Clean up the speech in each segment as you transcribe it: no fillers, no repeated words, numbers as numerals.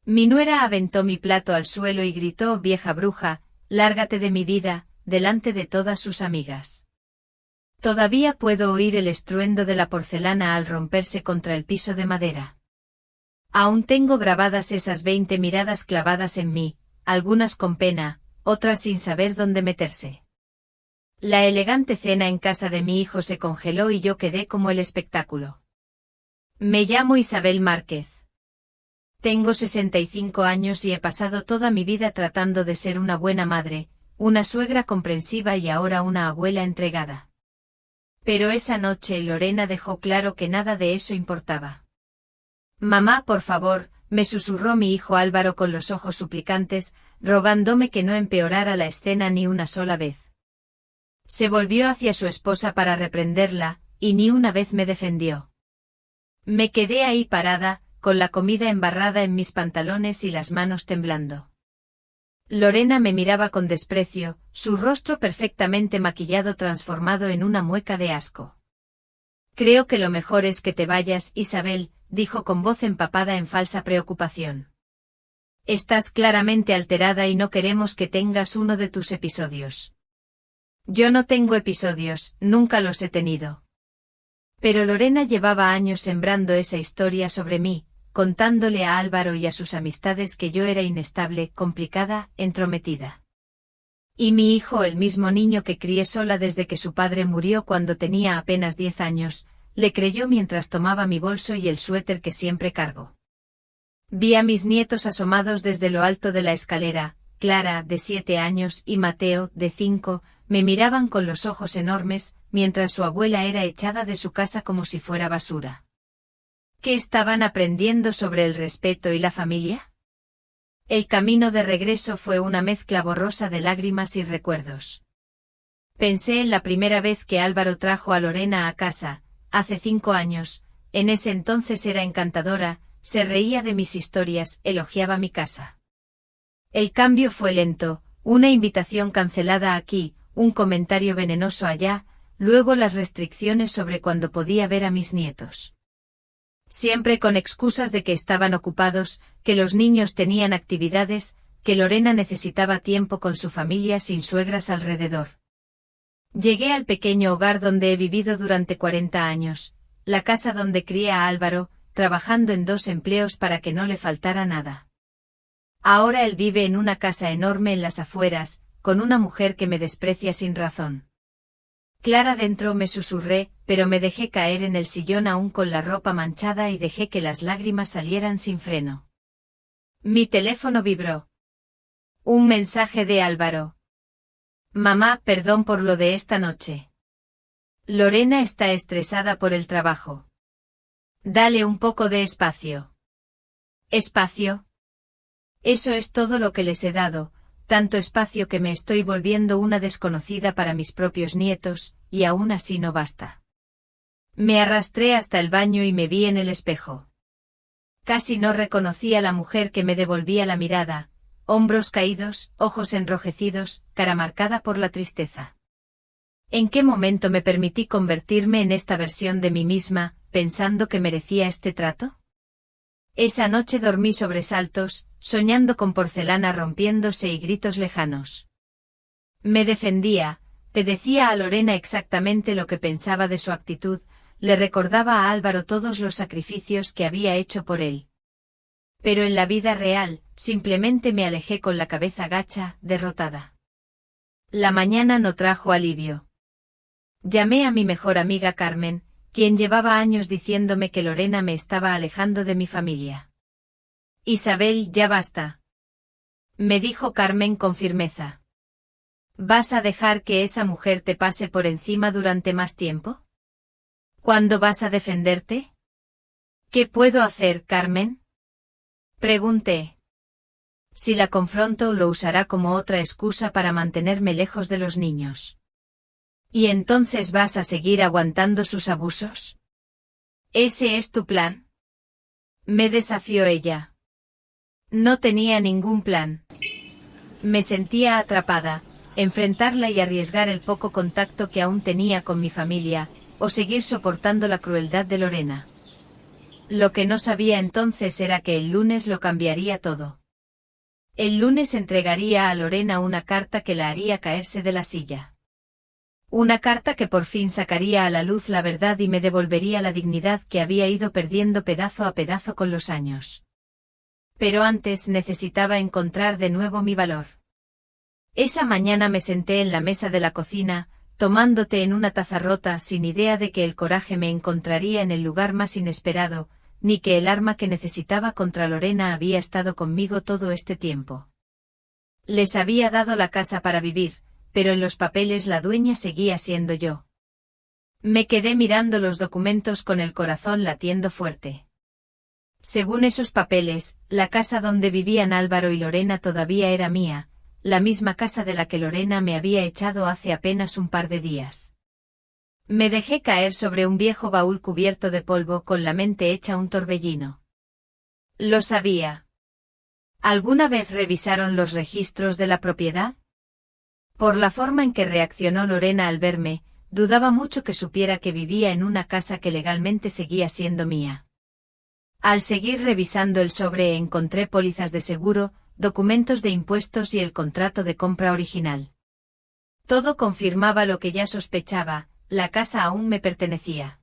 Mi nuera aventó mi plato al suelo y gritó: vieja bruja, lárgate de mi vida, delante de todas sus amigas. Todavía puedo oír el estruendo de la porcelana al romperse contra el piso de madera. Aún tengo grabadas esas 20 miradas clavadas en mí, algunas con pena, otras sin saber dónde meterse. La elegante cena en casa de mi hijo se congeló y yo quedé como el espectáculo. Me llamo Isabel Márquez. Tengo 65 años y he pasado toda mi vida tratando de ser una buena madre, una suegra comprensiva y ahora una abuela entregada. Pero esa noche Lorena dejó claro que nada de eso importaba. Mamá, por favor, me susurró mi hijo Álvaro con los ojos suplicantes, rogándome que no empeorara la escena ni una sola vez. Se volvió hacia su esposa para reprenderla, y ni una vez me defendió. Me quedé ahí parada, con la comida embarrada en mis pantalones y las manos temblando. Lorena me miraba con desprecio, su rostro perfectamente maquillado transformado en una mueca de asco. Creo que lo mejor es que te vayas, Isabel, dijo con voz empapada en falsa preocupación. Estás claramente alterada y no queremos que tengas uno de tus episodios. Yo no tengo episodios, nunca los he tenido. Pero Lorena llevaba años sembrando esa historia sobre mí, contándole a Álvaro y a sus amistades que yo era inestable, complicada, entrometida. Y mi hijo, el mismo niño que crié sola desde que su padre murió cuando tenía apenas 10 años, le creyó mientras tomaba mi bolso y el suéter que siempre cargo. Vi a mis nietos asomados desde lo alto de la escalera. Clara, de 7 años, y Mateo, de 5, me miraban con los ojos enormes, mientras su abuela era echada de su casa como si fuera basura. ¿Qué estaban aprendiendo sobre el respeto y la familia? El camino de regreso fue una mezcla borrosa de lágrimas y recuerdos. Pensé en la primera vez que Álvaro trajo a Lorena a casa, hace 5 años, en ese entonces era encantadora, se reía de mis historias, elogiaba mi casa. El cambio fue lento, una invitación cancelada aquí, un comentario venenoso allá, luego las restricciones sobre cuándo podía ver a mis nietos. Siempre con excusas de que estaban ocupados, que los niños tenían actividades, que Lorena necesitaba tiempo con su familia sin suegras alrededor. Llegué al pequeño hogar donde he vivido durante 40 años, la casa donde crié a Álvaro, trabajando en 2 empleos para que no le faltara nada. Ahora él vive en una casa enorme en las afueras, con una mujer que me desprecia sin razón. Clara dentro, me susurré, pero me dejé caer en el sillón aún con la ropa manchada y dejé que las lágrimas salieran sin freno. Mi teléfono vibró. Un mensaje de Álvaro. Mamá, perdón por lo de esta noche. Lorena está estresada por el trabajo. Dale un poco de espacio. ¿Espacio? Eso es todo lo que les he dado, tanto espacio que me estoy volviendo una desconocida para mis propios nietos, y aún así no basta. Me arrastré hasta el baño y me vi en el espejo. Casi no reconocí a la mujer que me devolvía la mirada, hombros caídos, ojos enrojecidos, cara marcada por la tristeza. ¿En qué momento me permití convertirme en esta versión de mí misma, pensando que merecía este trato? Esa noche dormí sobresaltos, soñando con porcelana rompiéndose y gritos lejanos. Me defendía, le decía a Lorena exactamente lo que pensaba de su actitud, le recordaba a Álvaro todos los sacrificios que había hecho por él. Pero en la vida real, simplemente me alejé con la cabeza gacha, derrotada. La mañana no trajo alivio. Llamé a mi mejor amiga Carmen, quien llevaba años diciéndome que Lorena me estaba alejando de mi familia. Isabel, ya basta. Me dijo Carmen con firmeza. ¿Vas a dejar que esa mujer te pase por encima durante más tiempo? ¿Cuándo vas a defenderte? ¿Qué puedo hacer, Carmen? Pregunté. Si la confronto, lo usará como otra excusa para mantenerme lejos de los niños. ¿Y entonces vas a seguir aguantando sus abusos? ¿Ese es tu plan? Me desafió ella. No tenía ningún plan. Me sentía atrapada, enfrentarla y arriesgar el poco contacto que aún tenía con mi familia, o seguir soportando la crueldad de Lorena. Lo que no sabía entonces era que el lunes lo cambiaría todo. El lunes entregaría a Lorena una carta que la haría caerse de la silla. Una carta que por fin sacaría a la luz la verdad y me devolvería la dignidad que había ido perdiendo pedazo a pedazo con los años. Pero antes necesitaba encontrar de nuevo mi valor. Esa mañana me senté en la mesa de la cocina, tomando té en una taza rota sin idea de que el coraje me encontraría en el lugar más inesperado, ni que el arma que necesitaba contra Lorena había estado conmigo todo este tiempo. Les había dado la casa para vivir, pero en los papeles la dueña seguía siendo yo. Me quedé mirando los documentos con el corazón latiendo fuerte. Según esos papeles, la casa donde vivían Álvaro y Lorena todavía era mía, la misma casa de la que Lorena me había echado hace apenas un par de días. Me dejé caer sobre un viejo baúl cubierto de polvo con la mente hecha un torbellino. Lo sabía. ¿Alguna vez revisaron los registros de la propiedad? Por la forma en que reaccionó Lorena al verme, dudaba mucho que supiera que vivía en una casa que legalmente seguía siendo mía. Al seguir revisando el sobre encontré pólizas de seguro, documentos de impuestos y el contrato de compra original. Todo confirmaba lo que ya sospechaba, la casa aún me pertenecía.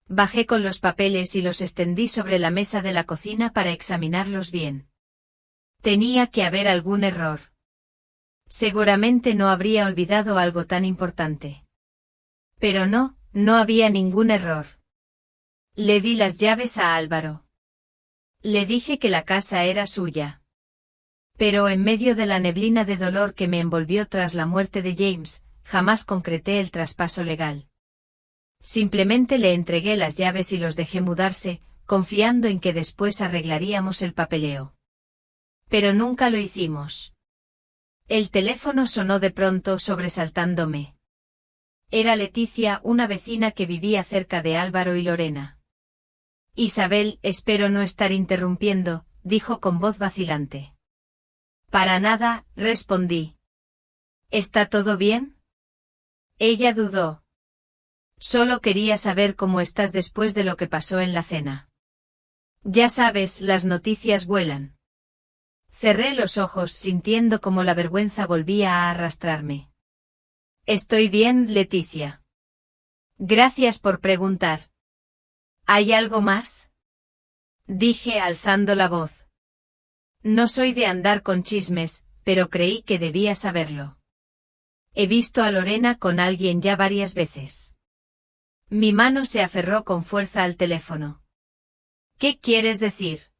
Bajé con los papeles y los extendí sobre la mesa de la cocina para examinarlos bien. Tenía que haber algún error. Seguramente no habría olvidado algo tan importante. Pero no había ningún error. Le di las llaves a Álvaro. Le dije que la casa era suya. Pero en medio de la neblina de dolor que me envolvió tras la muerte de James, jamás concreté el traspaso legal. Simplemente le entregué las llaves y los dejé mudarse, confiando en que después arreglaríamos el papeleo. Pero nunca lo hicimos. El teléfono sonó de pronto sobresaltándome. Era Leticia, una vecina que vivía cerca de Álvaro y Lorena. Isabel, espero no estar interrumpiendo, dijo con voz vacilante. Para nada, respondí. ¿Está todo bien? Ella dudó. Solo quería saber cómo estás después de lo que pasó en la cena. Ya sabes, las noticias vuelan. Cerré los ojos sintiendo como la vergüenza volvía a arrastrarme. Estoy bien, Leticia. Gracias por preguntar. ¿Hay algo más? Dije alzando la voz. No soy de andar con chismes, pero creí que debía saberlo. He visto a Lorena con alguien ya varias veces. Mi mano se aferró con fuerza al teléfono. ¿Qué quieres decir?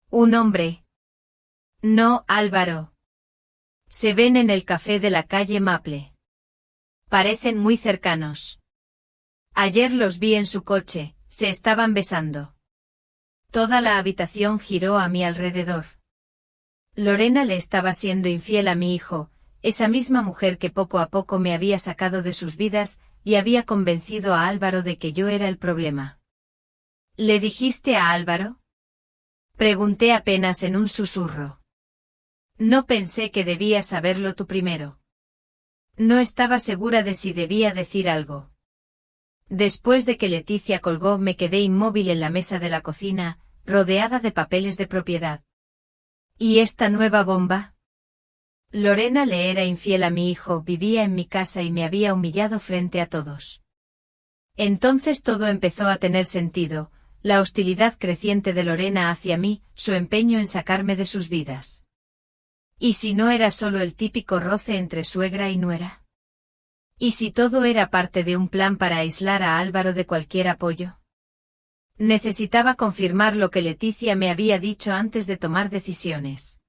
Un hombre. No, Álvaro. Se ven en el café de la calle Maple. Parecen muy cercanos. Ayer los vi en su coche, se estaban besando. Toda la habitación giró a mi alrededor. Lorena le estaba siendo infiel a mi hijo, esa misma mujer que poco a poco me había sacado de sus vidas, y había convencido a Álvaro de que yo era el problema. ¿Le dijiste a Álvaro? Pregunté apenas en un susurro. No pensé que debías saberlo tú primero. No estaba segura de si debía decir algo. Después de que Leticia colgó me quedé inmóvil en la mesa de la cocina, rodeada de papeles de propiedad. ¿Y esta nueva bomba? Lorena le era infiel a mi hijo, vivía en mi casa y me había humillado frente a todos. Entonces todo empezó a tener sentido, la hostilidad creciente de Lorena hacia mí, su empeño en sacarme de sus vidas. ¿Y si no era solo el típico roce entre suegra y nuera? ¿Y si todo era parte de un plan para aislar a Álvaro de cualquier apoyo? Necesitaba confirmar lo que Leticia me había dicho antes de tomar decisiones.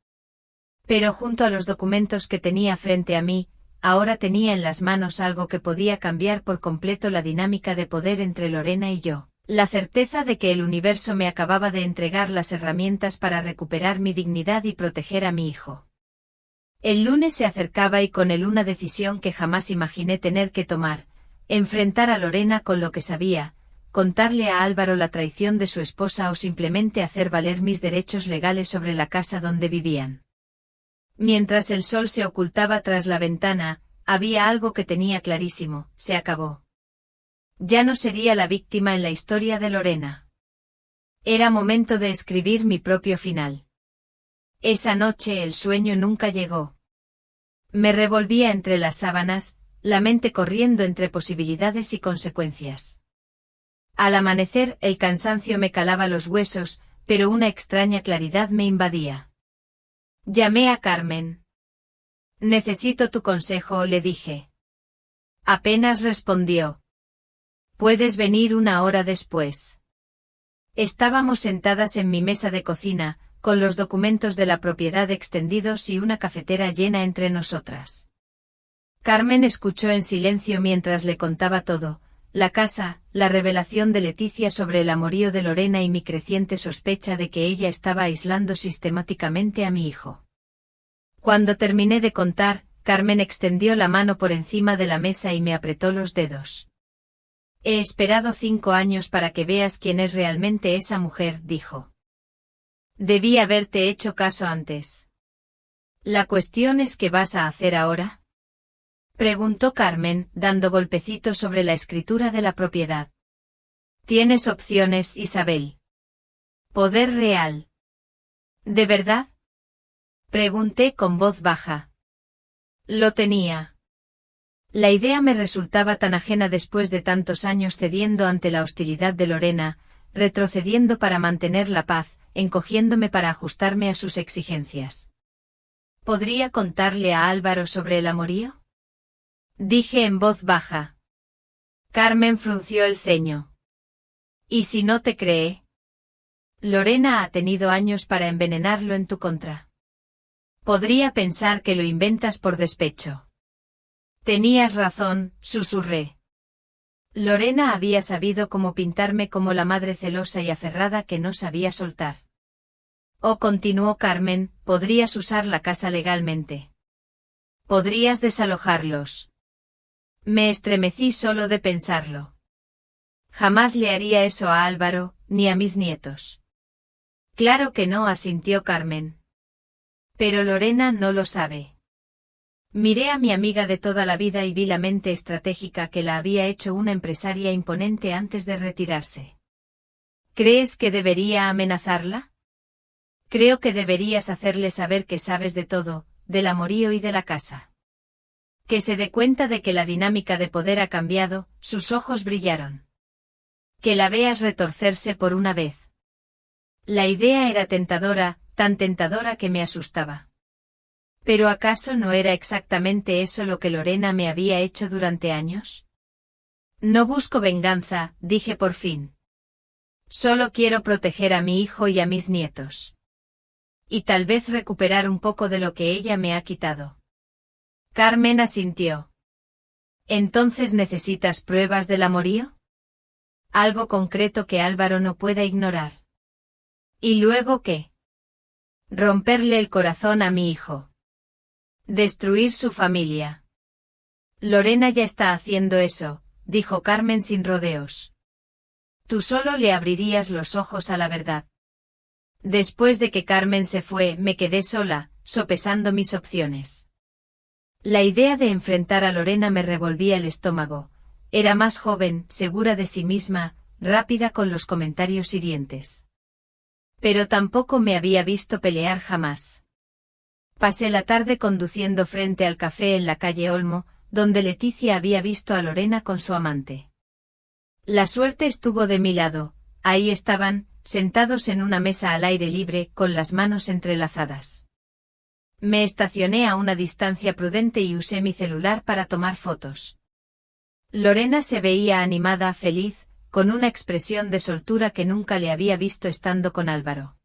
Pero junto a los documentos que tenía frente a mí, ahora tenía en las manos algo que podía cambiar por completo la dinámica de poder entre Lorena y yo, la certeza de que el universo me acababa de entregar las herramientas para recuperar mi dignidad y proteger a mi hijo. El lunes se acercaba y con él una decisión que jamás imaginé tener que tomar, enfrentar a Lorena con lo que sabía, contarle a Álvaro la traición de su esposa o simplemente hacer valer mis derechos legales sobre la casa donde vivían. Mientras el sol se ocultaba tras la ventana, había algo que tenía clarísimo, se acabó. Ya no sería la víctima en la historia de Lorena. Era momento de escribir mi propio final. Esa noche el sueño nunca llegó. Me revolvía entre las sábanas, la mente corriendo entre posibilidades y consecuencias. Al amanecer el cansancio me calaba los huesos, pero una extraña claridad me invadía. Llamé a Carmen. Necesito tu consejo, le dije. Apenas respondió. ¿Puedes venir una hora después? Estábamos sentadas en mi mesa de cocina, con los documentos de la propiedad extendidos y una cafetera llena entre nosotras. Carmen escuchó en silencio mientras le contaba todo, la casa, la revelación de Leticia sobre el amorío de Lorena y mi creciente sospecha de que ella estaba aislando sistemáticamente a mi hijo. Cuando terminé de contar, Carmen extendió la mano por encima de la mesa y me apretó los dedos. He esperado 5 años para que veas quién es realmente esa mujer, dijo. Debí haberte hecho caso antes. ¿La cuestión es qué vas a hacer ahora? Preguntó Carmen, dando golpecitos sobre la escritura de la propiedad. Tienes opciones, Isabel. Poder real. ¿De verdad? Pregunté con voz baja. Lo tenía. La idea me resultaba tan ajena después de tantos años cediendo ante la hostilidad de Lorena, retrocediendo para mantener la paz, encogiéndome para ajustarme a sus exigencias. ¿Podría contarle a Álvaro sobre el amorío? Dije en voz baja. Carmen frunció el ceño. ¿Y si no te cree? Lorena ha tenido años para envenenarlo en tu contra. Podría pensar que lo inventas por despecho. Tenías razón, susurré. Lorena había sabido cómo pintarme como la madre celosa y aferrada que no sabía soltar. Oh, continuó Carmen, podrías usar la casa legalmente. Podrías desalojarlos. Me estremecí solo de pensarlo. Jamás le haría eso a Álvaro, ni a mis nietos. Claro que no, asintió Carmen. Pero Lorena no lo sabe. Miré a mi amiga de toda la vida y vi la mente estratégica que la había hecho una empresaria imponente antes de retirarse. ¿Crees que debería amenazarla? Creo que deberías hacerle saber que sabes de todo, del amorío y de la casa. Que se dé cuenta de que la dinámica de poder ha cambiado, sus ojos brillaron. Que la veas retorcerse por una vez. La idea era tentadora, tan tentadora que me asustaba. ¿Pero acaso no era exactamente eso lo que Lorena me había hecho durante años? No busco venganza, dije por fin. Solo quiero proteger a mi hijo y a mis nietos. Y tal vez recuperar un poco de lo que ella me ha quitado. Carmen asintió. ¿Entonces necesitas pruebas del amorío? Algo concreto que Álvaro no pueda ignorar. ¿Y luego qué? Romperle el corazón a mi hijo. Destruir su familia. Lorena ya está haciendo eso, dijo Carmen sin rodeos. Tú solo le abrirías los ojos a la verdad. Después de que Carmen se fue, me quedé sola, sopesando mis opciones. La idea de enfrentar a Lorena me revolvía el estómago. Era más joven, segura de sí misma, rápida con los comentarios hirientes. Pero tampoco me había visto pelear jamás. Pasé la tarde conduciendo frente al café en la calle Olmo, donde Leticia había visto a Lorena con su amante. La suerte estuvo de mi lado, ahí estaban, sentados en una mesa al aire libre, con las manos entrelazadas. Me estacioné a una distancia prudente y usé mi celular para tomar fotos. Lorena se veía animada, feliz, con una expresión de soltura que nunca le había visto estando con Álvaro.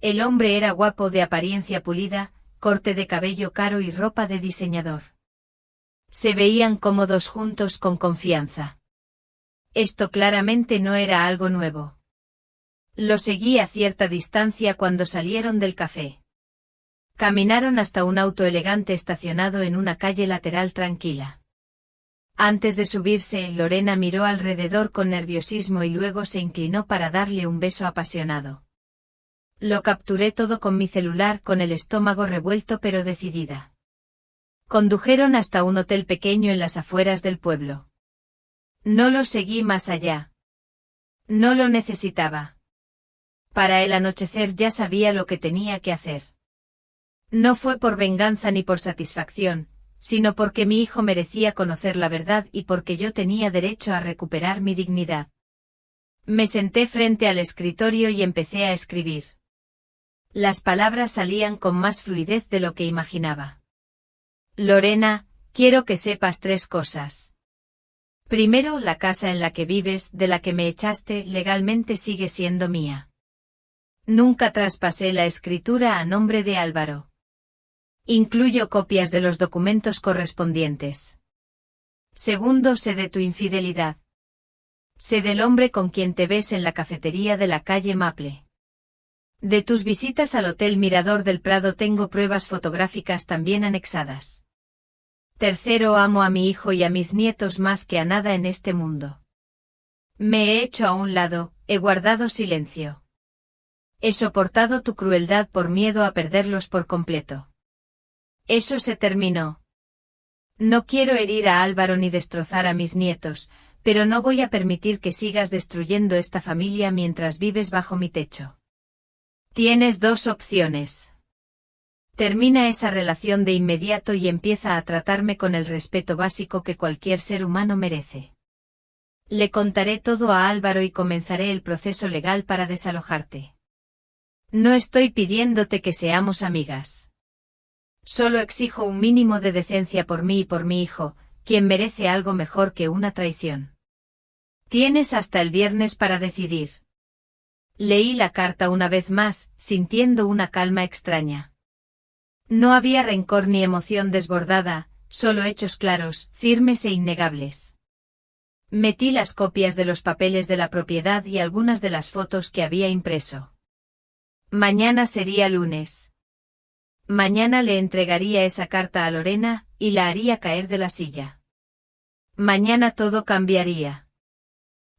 El hombre era guapo, de apariencia pulida, corte de cabello caro y ropa de diseñador. Se veían cómodos juntos con confianza. Esto claramente no era algo nuevo. Lo seguí a cierta distancia cuando salieron del café. Caminaron hasta un auto elegante estacionado en una calle lateral tranquila. Antes de subirse, Lorena miró alrededor con nerviosismo y luego se inclinó para darle un beso apasionado. Lo capturé todo con mi celular, con el estómago revuelto pero decidida. Condujeron hasta un hotel pequeño en las afueras del pueblo. No lo seguí más allá. No lo necesitaba. Para el anochecer ya sabía lo que tenía que hacer. No fue por venganza ni por satisfacción, sino porque mi hijo merecía conocer la verdad y porque yo tenía derecho a recuperar mi dignidad. Me senté frente al escritorio y empecé a escribir. Las palabras salían con más fluidez de lo que imaginaba. Lorena, quiero que sepas 3 cosas. Primero, la casa en la que vives, de la que me echaste, legalmente sigue siendo mía. Nunca traspasé la escritura a nombre de Álvaro. Incluyo copias de los documentos correspondientes. Segundo, sé de tu infidelidad. Sé del hombre con quien te ves en la cafetería de la calle Maple. De tus visitas al Hotel Mirador del Prado tengo pruebas fotográficas también anexadas. Tercero, amo a mi hijo y a mis nietos más que a nada en este mundo. Me he hecho a un lado, he guardado silencio. He soportado tu crueldad por miedo a perderlos por completo. Eso se terminó. No quiero herir a Álvaro ni destrozar a mis nietos, pero no voy a permitir que sigas destruyendo esta familia mientras vives bajo mi techo. Tienes 2 opciones. Termina esa relación de inmediato y empieza a tratarme con el respeto básico que cualquier ser humano merece. Le contaré todo a Álvaro y comenzaré el proceso legal para desalojarte. No estoy pidiéndote que seamos amigas. Solo exijo un mínimo de decencia por mí y por mi hijo, quien merece algo mejor que una traición. Tienes hasta el viernes para decidir. Leí la carta una vez más, sintiendo una calma extraña. No había rencor ni emoción desbordada, solo hechos claros, firmes e innegables. Metí las copias de los papeles de la propiedad y algunas de las fotos que había impreso. Mañana sería lunes. Mañana le entregaría esa carta a Lorena, y la haría caer de la silla. Mañana todo cambiaría.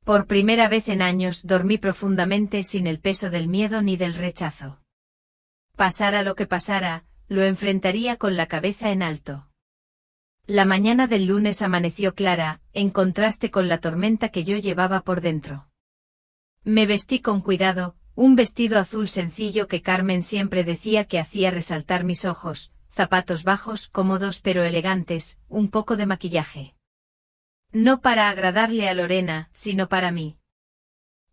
Por primera vez en años dormí profundamente sin el peso del miedo ni del rechazo. Pasara lo que pasara, lo enfrentaría con la cabeza en alto. La mañana del lunes amaneció clara, en contraste con la tormenta que yo llevaba por dentro. Me vestí con cuidado, un vestido azul sencillo que Carmen siempre decía que hacía resaltar mis ojos, zapatos bajos, cómodos pero elegantes, un poco de maquillaje. No para agradarle a Lorena, sino para mí.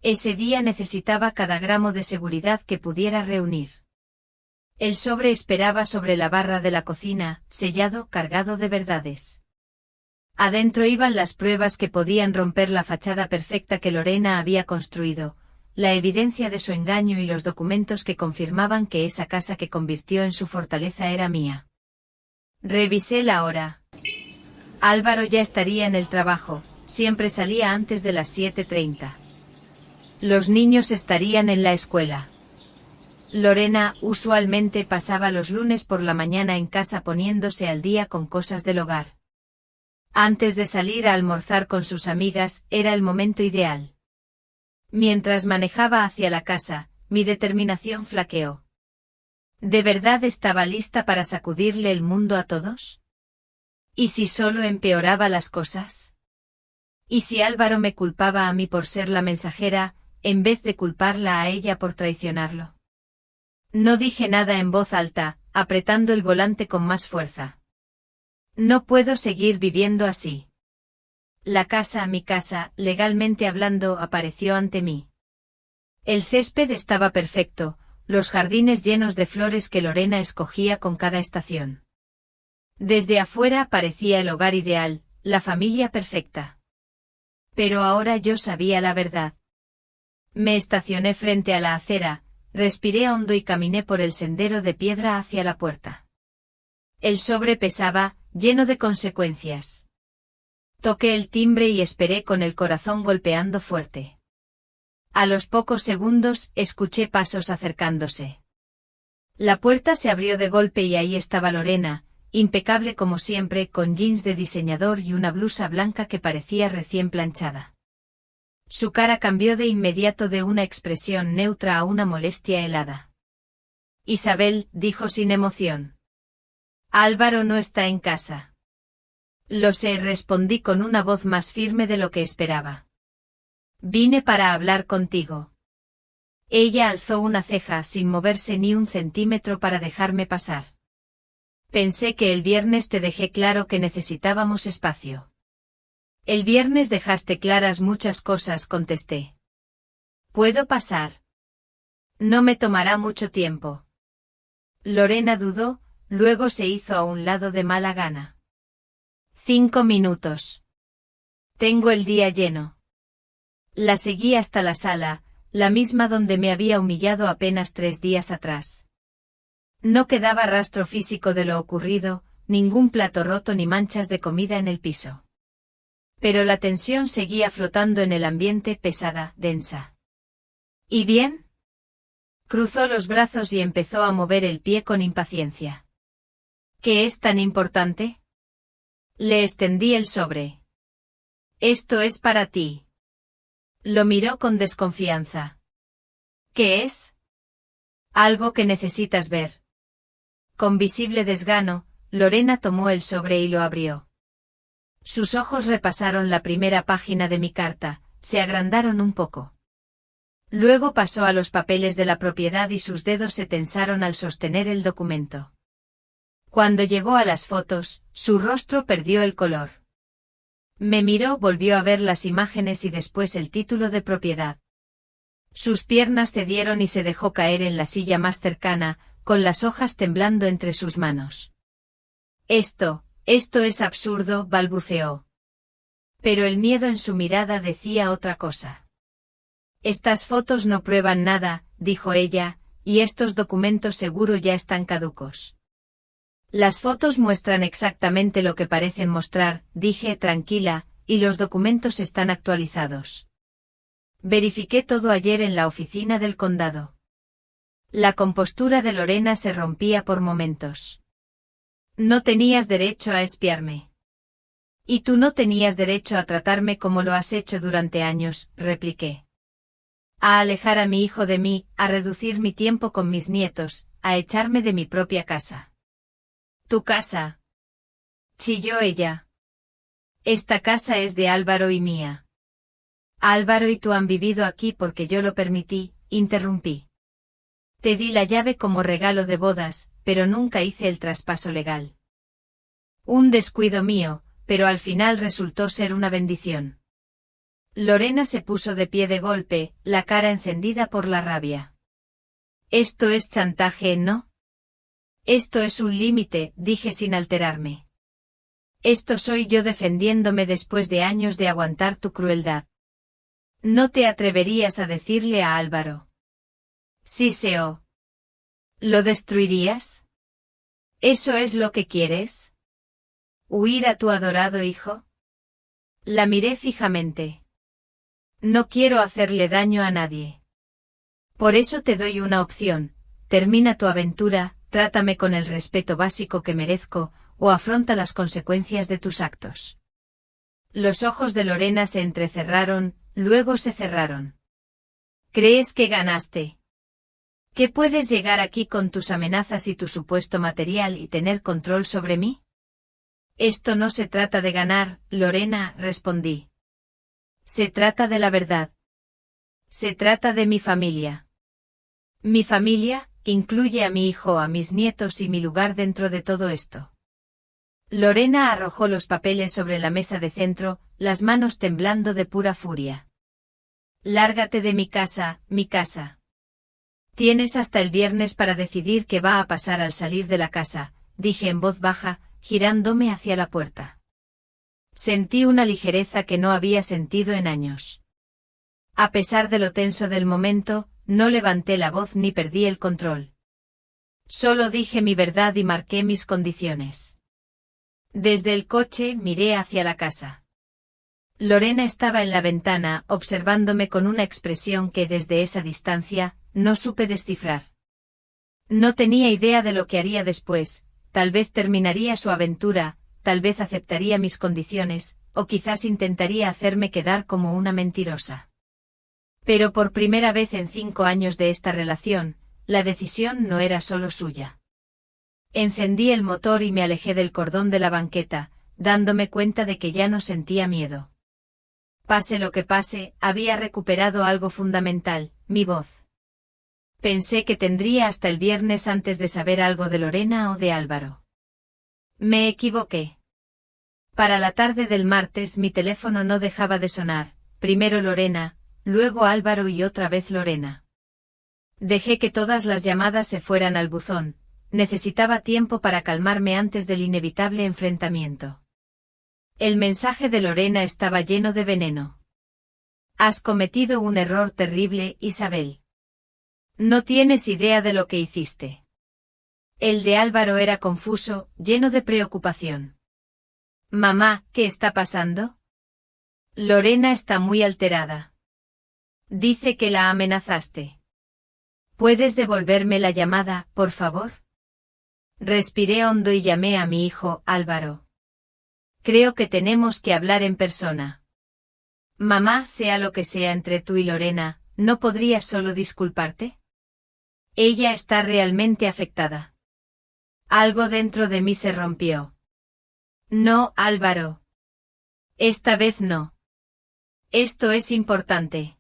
Ese día necesitaba cada gramo de seguridad que pudiera reunir. El sobre esperaba sobre la barra de la cocina, sellado, cargado de verdades. Adentro iban las pruebas que podían romper la fachada perfecta que Lorena había construido, la evidencia de su engaño y los documentos que confirmaban que esa casa que convirtió en su fortaleza era mía. Revisé la hora. Álvaro ya estaría en el trabajo, siempre salía antes de las 7:30. Los niños estarían en la escuela. Lorena usualmente pasaba los lunes por la mañana en casa poniéndose al día con cosas del hogar. Antes de salir a almorzar con sus amigas, era el momento ideal. Mientras manejaba hacia la casa, mi determinación flaqueó. ¿De verdad estaba lista para sacudirle el mundo a todos? ¿Y si solo empeoraba las cosas? ¿Y si Álvaro me culpaba a mí por ser la mensajera, en vez de culparla a ella por traicionarlo? No dije nada en voz alta, apretando el volante con más fuerza. No puedo seguir viviendo así. La casa, mi casa, legalmente hablando, apareció ante mí. El césped estaba perfecto, los jardines llenos de flores que Lorena escogía con cada estación. Desde afuera parecía el hogar ideal, la familia perfecta. Pero ahora yo sabía la verdad. Me estacioné frente a la acera, respiré hondo y caminé por el sendero de piedra hacia la puerta. El sobre pesaba, lleno de consecuencias. Toqué el timbre y esperé con el corazón golpeando fuerte. A los pocos segundos, escuché pasos acercándose. La puerta se abrió de golpe y ahí estaba Lorena, impecable como siempre, con jeans de diseñador y una blusa blanca que parecía recién planchada. Su cara cambió de inmediato de una expresión neutra a una molestia helada. Isabel, dijo sin emoción. Álvaro no está en casa. Lo sé, respondí con una voz más firme de lo que esperaba. Vine para hablar contigo. Ella alzó una ceja sin moverse ni un centímetro para dejarme pasar. Pensé que el viernes te dejé claro que necesitábamos espacio. El viernes dejaste claras muchas cosas, contesté. ¿Puedo pasar? No me tomará mucho tiempo. Lorena dudó, luego se hizo a un lado de mala gana. 5 minutos. Tengo el día lleno. La seguí hasta la sala, la misma donde me había humillado apenas 3 días atrás. No quedaba rastro físico de lo ocurrido, ningún plato roto ni manchas de comida en el piso. Pero la tensión seguía flotando en el ambiente, pesada, densa. ¿Y bien? Cruzó los brazos y empezó a mover el pie con impaciencia. ¿Qué es tan importante? Le extendí el sobre. Esto es para ti. Lo miró con desconfianza. ¿Qué es? Algo que necesitas ver. Con visible desgano, Lorena tomó el sobre y lo abrió. Sus ojos repasaron la primera página de mi carta, se agrandaron un poco. Luego pasó a los papeles de la propiedad y sus dedos se tensaron al sostener el documento. Cuando llegó a las fotos, su rostro perdió el color. Me miró, volvió a ver las imágenes y después el título de propiedad. Sus piernas cedieron y se dejó caer en la silla más cercana, con las hojas temblando entre sus manos. Esto es absurdo, balbuceó. Pero el miedo en su mirada decía otra cosa. Estas fotos no prueban nada, dijo ella, y estos documentos seguro ya están caducos. Las fotos muestran exactamente lo que parecen mostrar, dije tranquila, y los documentos están actualizados. Verifiqué todo ayer en la oficina del condado. La compostura de Lorena se rompía por momentos. No tenías derecho a espiarme. Y tú no tenías derecho a tratarme como lo has hecho durante años, repliqué. A alejar a mi hijo de mí, a reducir mi tiempo con mis nietos, a echarme de mi propia casa. ¿Tu casa? Chilló ella. Esta casa es de Álvaro y mía. Álvaro y tú han vivido aquí porque yo lo permití, interrumpí. Te di la llave como regalo de bodas, pero nunca hice el traspaso legal. Un descuido mío, pero al final resultó ser una bendición. Lorena se puso de pie de golpe, la cara encendida por la rabia. Esto es chantaje, ¿no? Esto es un límite, dije sin alterarme. Esto soy yo defendiéndome después de años de aguantar tu crueldad. No te atreverías a decirle a Álvaro. Sí, Seo. ¿Lo destruirías? ¿Eso es lo que quieres? ¿Huir a tu adorado hijo? La miré fijamente. No quiero hacerle daño a nadie. Por eso te doy una opción, termina tu aventura, trátame con el respeto básico que merezco, o afronta las consecuencias de tus actos. Los ojos de Lorena se entrecerraron, luego se cerraron. ¿Crees que ganaste? ¿Que puedes llegar aquí con tus amenazas y tu supuesto material y tener control sobre mí? Esto no se trata de ganar, Lorena, respondí. Se trata de la verdad. Se trata de mi familia. Mi familia incluye a mi hijo, a mis nietos y mi lugar dentro de todo esto. Lorena arrojó los papeles sobre la mesa de centro, las manos temblando de pura furia. Lárgate de mi casa, mi casa. Tienes hasta el viernes para decidir qué va a pasar al salir de la casa, dije en voz baja, girándome hacia la puerta. Sentí una ligereza que no había sentido en años. A pesar de lo tenso del momento, no levanté la voz ni perdí el control. Solo dije mi verdad y marqué mis condiciones. Desde el coche miré hacia la casa. Lorena estaba en la ventana, observándome con una expresión que desde esa distancia, no supe descifrar. No tenía idea de lo que haría después, tal vez terminaría su aventura, tal vez aceptaría mis condiciones, o quizás intentaría hacerme quedar como una mentirosa. Pero por primera vez en 5 años de esta relación, la decisión no era solo suya. Encendí el motor y me alejé del cordón de la banqueta, dándome cuenta de que ya no sentía miedo. Pase lo que pase, había recuperado algo fundamental, mi voz. Pensé que tendría hasta el viernes antes de saber algo de Lorena o de Álvaro. Me equivoqué. Para la tarde del martes mi teléfono no dejaba de sonar, primero Lorena, luego Álvaro y otra vez Lorena. Dejé que todas las llamadas se fueran al buzón, necesitaba tiempo para calmarme antes del inevitable enfrentamiento. El mensaje de Lorena estaba lleno de veneno. Has cometido un error terrible, Isabel. No tienes idea de lo que hiciste. El de Álvaro era confuso, lleno de preocupación. Mamá, ¿qué está pasando? Lorena está muy alterada. Dice que la amenazaste. ¿Puedes devolverme la llamada, por favor? Respiré hondo y llamé a mi hijo, Álvaro. Creo que tenemos que hablar en persona. Mamá, sea lo que sea entre tú y Lorena, ¿no podrías solo disculparte? Ella está realmente afectada. Algo dentro de mí se rompió. No, Álvaro. Esta vez no. Esto es importante.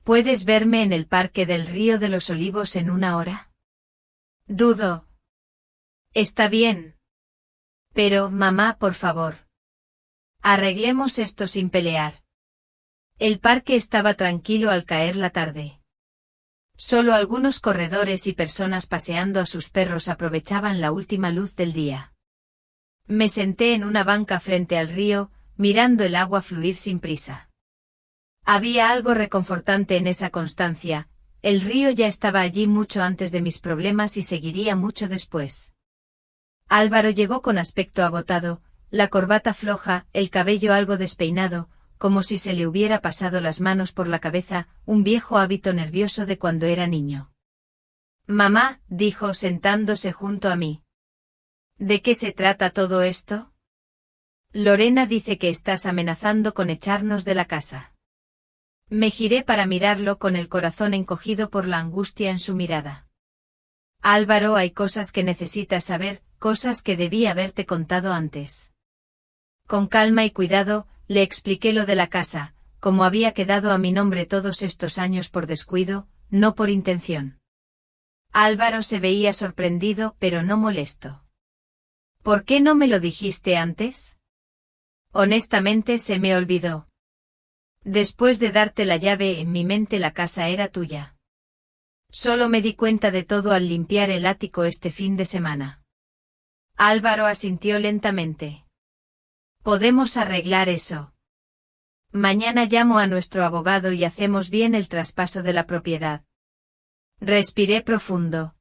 ¿Puedes verme en el Parque del Río de los Olivos en 1 hora? Dudo. Está bien. Pero, mamá, por favor. Arreglemos esto sin pelear. El parque estaba tranquilo al caer la tarde. Solo algunos corredores y personas paseando a sus perros aprovechaban la última luz del día. Me senté en una banca frente al río, mirando el agua fluir sin prisa. Había algo reconfortante en esa constancia, el río ya estaba allí mucho antes de mis problemas y seguiría mucho después. Álvaro llegó con aspecto agotado, la corbata floja, el cabello algo despeinado, como si se le hubiera pasado las manos por la cabeza, un viejo hábito nervioso de cuando era niño. Mamá, dijo sentándose junto a mí. ¿De qué se trata todo esto? Lorena dice que estás amenazando con echarnos de la casa. Me giré para mirarlo con el corazón encogido por la angustia en su mirada. Álvaro, hay cosas que necesitas saber, cosas que debí haberte contado antes. Con calma y cuidado, le expliqué lo de la casa, cómo había quedado a mi nombre todos estos años por descuido, no por intención. Álvaro se veía sorprendido, pero no molesto. ¿Por qué no me lo dijiste antes? Honestamente se me olvidó. Después de darte la llave en mi mente la casa era tuya. Solo me di cuenta de todo al limpiar el ático este fin de semana. Álvaro asintió lentamente. Podemos arreglar eso. Mañana llamo a nuestro abogado y hacemos bien el traspaso de la propiedad. Respiré profundo.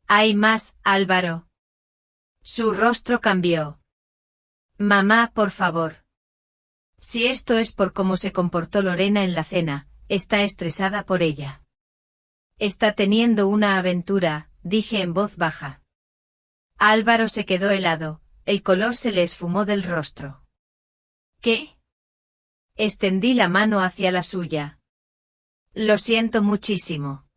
¿Hay más, Álvaro? Su rostro cambió. Mamá, por favor. Si esto es por cómo se comportó Lorena en la cena, está estresada por ella. Está teniendo una aventura, dije en voz baja. Álvaro se quedó helado, el color se le esfumó del rostro. ¿Qué? Extendí la mano hacia la suya. Lo siento muchísimo.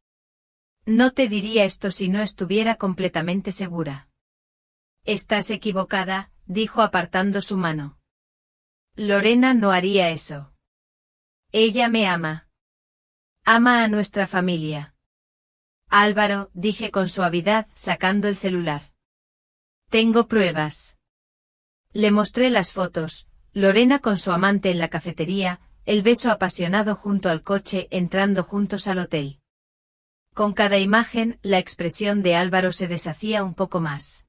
No te diría esto si no estuviera completamente segura. Estás equivocada, dijo apartando su mano. Lorena no haría eso. Ella me ama. Ama a nuestra familia. Álvaro, dije con suavidad, sacando el celular. Tengo pruebas. Le mostré las fotos, Lorena con su amante en la cafetería, el beso apasionado junto al coche entrando juntos al hotel. Con cada imagen, la expresión de Álvaro se deshacía un poco más.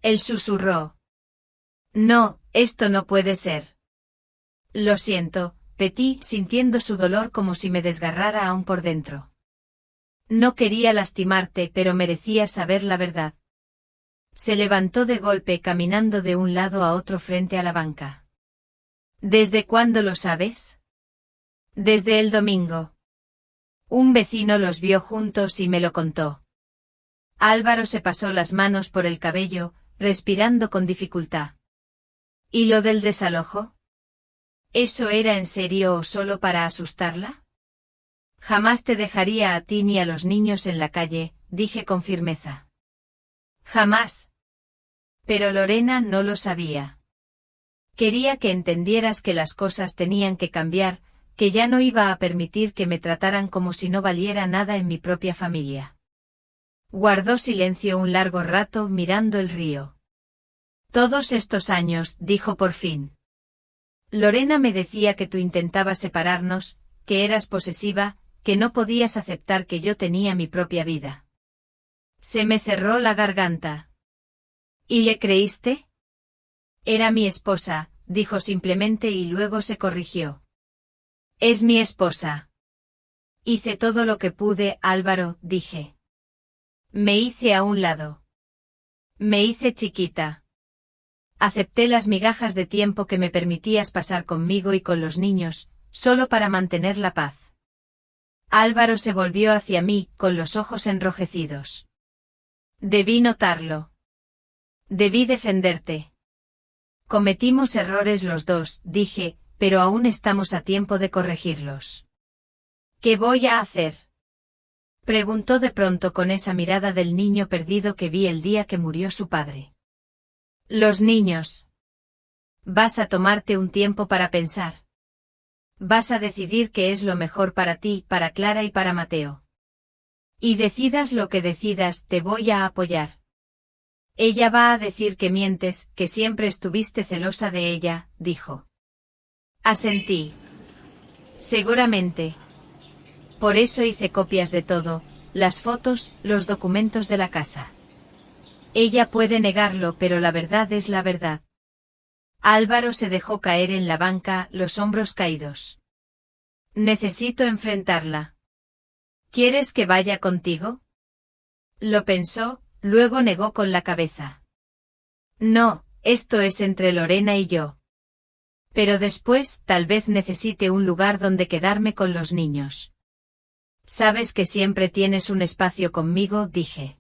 Él susurró. No, esto no puede ser. Lo siento, repetí, sintiendo su dolor como si me desgarrara aún por dentro. No quería lastimarte, pero merecía saber la verdad. Se levantó de golpe caminando de un lado a otro frente a la banca. ¿Desde cuándo lo sabes? Desde el domingo. Un vecino los vio juntos y me lo contó. Álvaro se pasó las manos por el cabello, respirando con dificultad. ¿Y lo del desalojo? ¿Eso era en serio o solo para asustarla? Jamás te dejaría a ti ni a los niños en la calle, dije con firmeza. Jamás. Pero Lorena no lo sabía. Quería que entendieras que las cosas tenían que cambiar, que ya no iba a permitir que me trataran como si no valiera nada en mi propia familia. Guardó silencio un largo rato mirando el río. Todos estos años, dijo por fin. Lorena me decía que tú intentabas separarnos, que eras posesiva, que no podías aceptar que yo tenía mi propia vida. Se me cerró la garganta. ¿Y le creíste? Era mi esposa, dijo simplemente y luego se corrigió. Es mi esposa. Hice todo lo que pude, Álvaro, dije. Me hice a un lado. Me hice chiquita. Acepté las migajas de tiempo que me permitías pasar conmigo y con los niños, solo para mantener la paz. Álvaro se volvió hacia mí, con los ojos enrojecidos. Debí notarlo. Debí defenderte. Cometimos errores los dos, dije, pero aún estamos a tiempo de corregirlos. ¿Qué voy a hacer? Preguntó de pronto con esa mirada del niño perdido que vi el día que murió su padre. Los niños. Vas a tomarte un tiempo para pensar. Vas a decidir qué es lo mejor para ti, para Clara y para Mateo. Y decidas lo que decidas, te voy a apoyar. Ella va a decir que mientes, que siempre estuviste celosa de ella, dijo. Asentí. Seguramente. Por eso hice copias de todo, las fotos, los documentos de la casa. Ella puede negarlo, pero la verdad es la verdad. Álvaro se dejó caer en la banca, los hombros caídos. Necesito enfrentarla. ¿Quieres que vaya contigo? Lo pensó, luego negó con la cabeza. No, esto es entre Lorena y yo. Pero después, tal vez necesite un lugar donde quedarme con los niños. Sabes que siempre tienes un espacio conmigo, dije.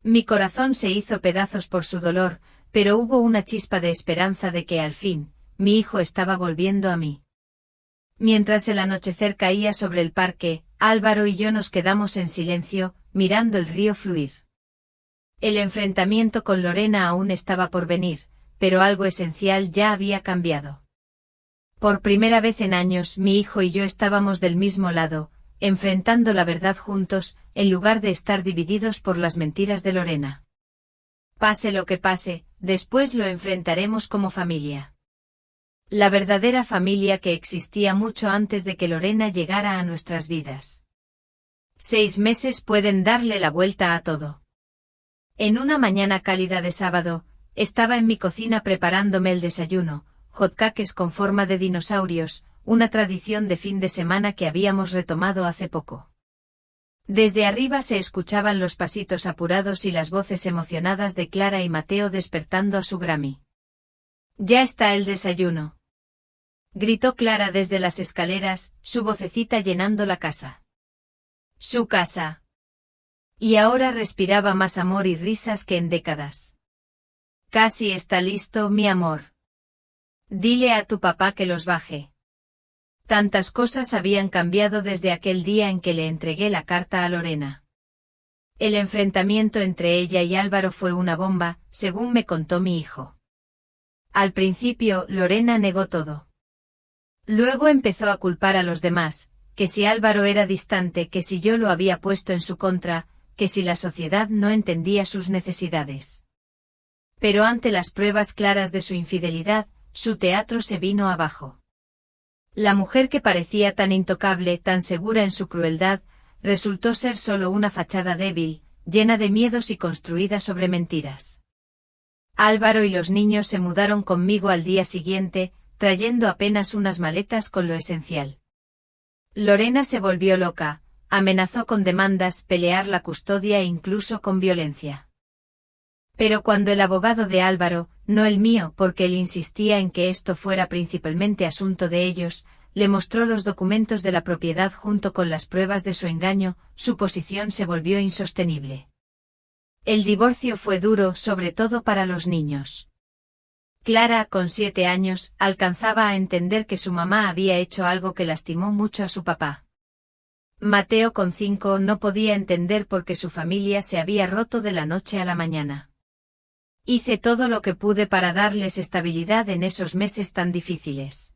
Mi corazón se hizo pedazos por su dolor, pero hubo una chispa de esperanza de que al fin, mi hijo estaba volviendo a mí. Mientras el anochecer caía sobre el parque, Álvaro y yo nos quedamos en silencio, mirando el río fluir. El enfrentamiento con Lorena aún estaba por venir, pero algo esencial ya había cambiado. Por primera vez en años mi hijo y yo estábamos del mismo lado, enfrentando la verdad juntos, en lugar de estar divididos por las mentiras de Lorena. Pase lo que pase, después lo enfrentaremos como familia. La verdadera familia que existía mucho antes de que Lorena llegara a nuestras vidas. 6 meses pueden darle la vuelta a todo. En una mañana cálida de sábado, estaba en mi cocina preparándome el desayuno, hotcakes con forma de dinosaurios, una tradición de fin de semana que habíamos retomado hace poco. Desde arriba se escuchaban los pasitos apurados y las voces emocionadas de Clara y Mateo despertando a su Grammy. «Ya está el desayuno», gritó Clara desde las escaleras, su vocecita llenando la casa. Su casa. Y ahora respiraba más amor y risas que en décadas. «Casi está listo, mi amor. Dile a tu papá que los baje». Tantas cosas habían cambiado desde aquel día en que le entregué la carta a Lorena. El enfrentamiento entre ella y Álvaro fue una bomba, según me contó mi hijo. Al principio, Lorena negó todo. Luego empezó a culpar a los demás, que si Álvaro era distante, que si yo lo había puesto en su contra, que si la sociedad no entendía sus necesidades. Pero ante las pruebas claras de su infidelidad, su teatro se vino abajo. La mujer que parecía tan intocable, tan segura en su crueldad, resultó ser solo una fachada débil, llena de miedos y construida sobre mentiras. Álvaro y los niños se mudaron conmigo al día siguiente, trayendo apenas unas maletas con lo esencial. Lorena se volvió loca, amenazó con demandas, pelear la custodia e incluso con violencia. Pero cuando el abogado de Álvaro, no el mío porque él insistía en que esto fuera principalmente asunto de ellos, le mostró los documentos de la propiedad junto con las pruebas de su engaño, su posición se volvió insostenible. El divorcio fue duro, sobre todo para los niños. Clara, con 7 años, alcanzaba a entender que su mamá había hecho algo que lastimó mucho a su papá. Mateo, con 5, no podía entender por qué su familia se había roto de la noche a la mañana. Hice todo lo que pude para darles estabilidad en esos meses tan difíciles.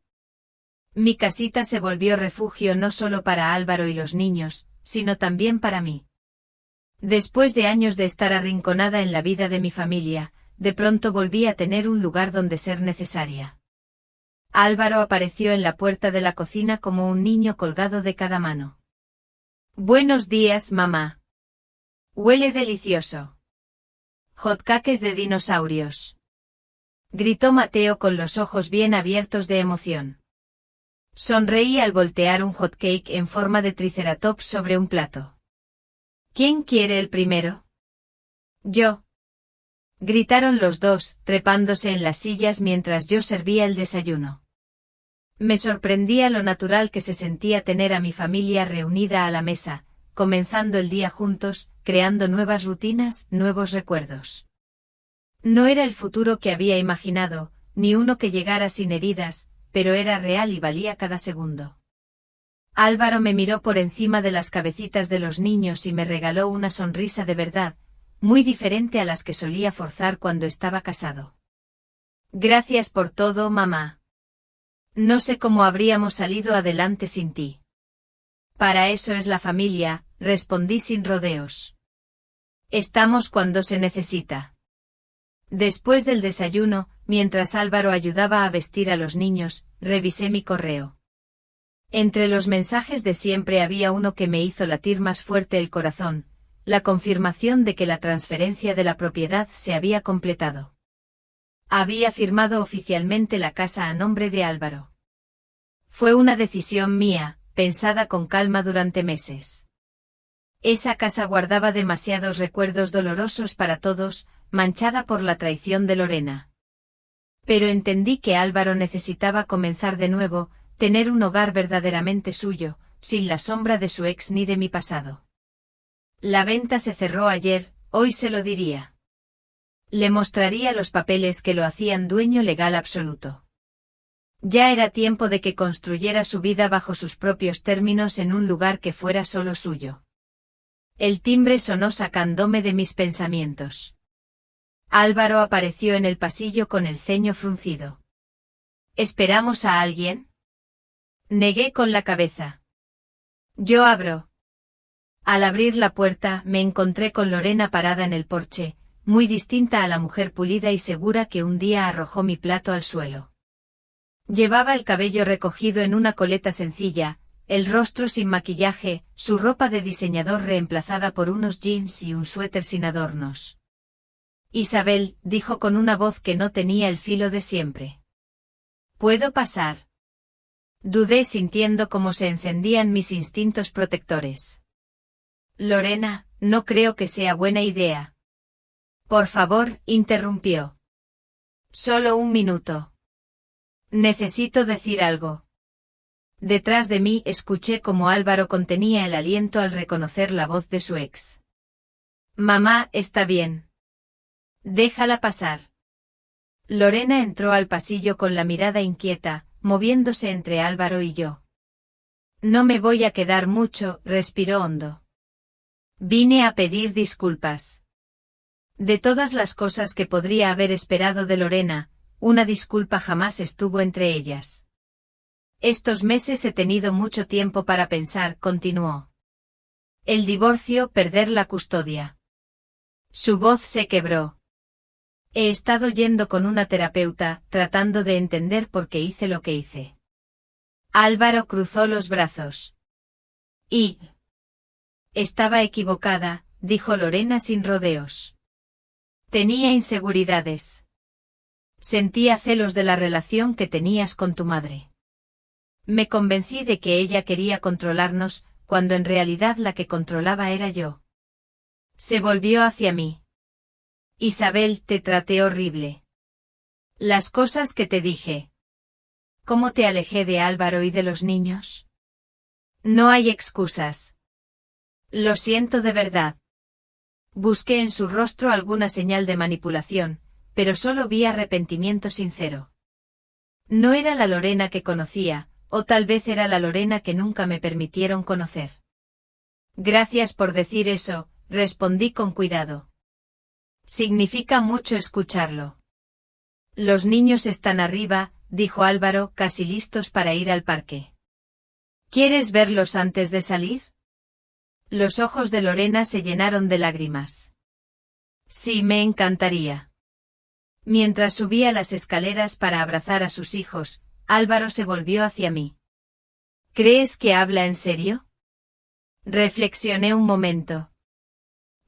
Mi casita se volvió refugio no solo para Álvaro y los niños, sino también para mí. Después de años de estar arrinconada en la vida de mi familia, de pronto volví a tener un lugar donde ser necesaria. Álvaro apareció en la puerta de la cocina como un niño colgado de cada mano. Buenos días, mamá. Huele delicioso. Hotcakes de dinosaurios. Gritó Mateo con los ojos bien abiertos de emoción. Sonreí al voltear un hotcake en forma de triceratops sobre un plato. ¿Quién quiere el primero? Yo. Gritaron los dos, trepándose en las sillas mientras yo servía el desayuno. Me sorprendía lo natural que se sentía tener a mi familia reunida a la mesa, comenzando el día juntos, creando nuevas rutinas, nuevos recuerdos. No era el futuro que había imaginado, ni uno que llegara sin heridas, pero era real y valía cada segundo. Álvaro me miró por encima de las cabecitas de los niños y me regaló una sonrisa de verdad, muy diferente a las que solía forzar cuando estaba casado. Gracias por todo, mamá. No sé cómo habríamos salido adelante sin ti. Para eso es la familia, respondí sin rodeos. Estamos cuando se necesita. Después del desayuno, mientras Álvaro ayudaba a vestir a los niños, revisé mi correo. Entre los mensajes de siempre había uno que me hizo latir más fuerte el corazón, la confirmación de que la transferencia de la propiedad se había completado. Había firmado oficialmente la casa a nombre de Álvaro. Fue una decisión mía, pensada con calma durante meses. Esa casa guardaba demasiados recuerdos dolorosos para todos, manchada por la traición de Lorena. Pero entendí que Álvaro necesitaba comenzar de nuevo, tener un hogar verdaderamente suyo, sin la sombra de su ex ni de mi pasado. La venta se cerró ayer, hoy se lo diría. Le mostraría los papeles que lo hacían dueño legal absoluto. Ya era tiempo de que construyera su vida bajo sus propios términos en un lugar que fuera solo suyo. El timbre sonó sacándome de mis pensamientos. Álvaro apareció en el pasillo con el ceño fruncido. ¿Esperamos a alguien? Negué con la cabeza. Yo abro. Al abrir la puerta, me encontré con Lorena parada en el porche, muy distinta a la mujer pulida y segura que un día arrojó mi plato al suelo. Llevaba el cabello recogido en una coleta sencilla, el rostro sin maquillaje, su ropa de diseñador reemplazada por unos jeans y un suéter sin adornos. Isabel, dijo con una voz que no tenía el filo de siempre. ¿Puedo pasar? Dudé sintiendo cómo se encendían mis instintos protectores. Lorena, no creo que sea buena idea. Por favor, interrumpió. Solo un minuto. Necesito decir algo. Detrás de mí escuché cómo Álvaro contenía el aliento al reconocer la voz de su ex. Mamá, está bien. Déjala pasar. Lorena entró al pasillo con la mirada inquieta, moviéndose entre Álvaro y yo. No me voy a quedar mucho, respiró hondo. Vine a pedir disculpas. De todas las cosas que podría haber esperado de Lorena, una disculpa jamás estuvo entre ellas. Estos meses he tenido mucho tiempo para pensar, continuó. El divorcio, perder la custodia. Su voz se quebró. He estado yendo con una terapeuta, tratando de entender por qué hice lo que hice. Álvaro cruzó los brazos. Y... Estaba equivocada, dijo Lorena sin rodeos. Tenía inseguridades. Sentía celos de la relación que tenías con tu madre. Me convencí de que ella quería controlarnos, cuando en realidad la que controlaba era yo. Se volvió hacia mí. Isabel, te traté horrible. Las cosas que te dije. ¿Cómo te alejé de Álvaro y de los niños? No hay excusas. Lo siento de verdad. Busqué en su rostro alguna señal de manipulación, pero solo vi arrepentimiento sincero. No era la Lorena que conocía, o tal vez era la Lorena que nunca me permitieron conocer. Gracias por decir eso, respondí con cuidado. Significa mucho escucharlo. Los niños están arriba, dijo Álvaro, casi listos para ir al parque. ¿Quieres verlos antes de salir? Los ojos de Lorena se llenaron de lágrimas. Sí, me encantaría. Mientras subía las escaleras para abrazar a sus hijos, Álvaro se volvió hacia mí. ¿Crees que habla en serio? Reflexioné un momento.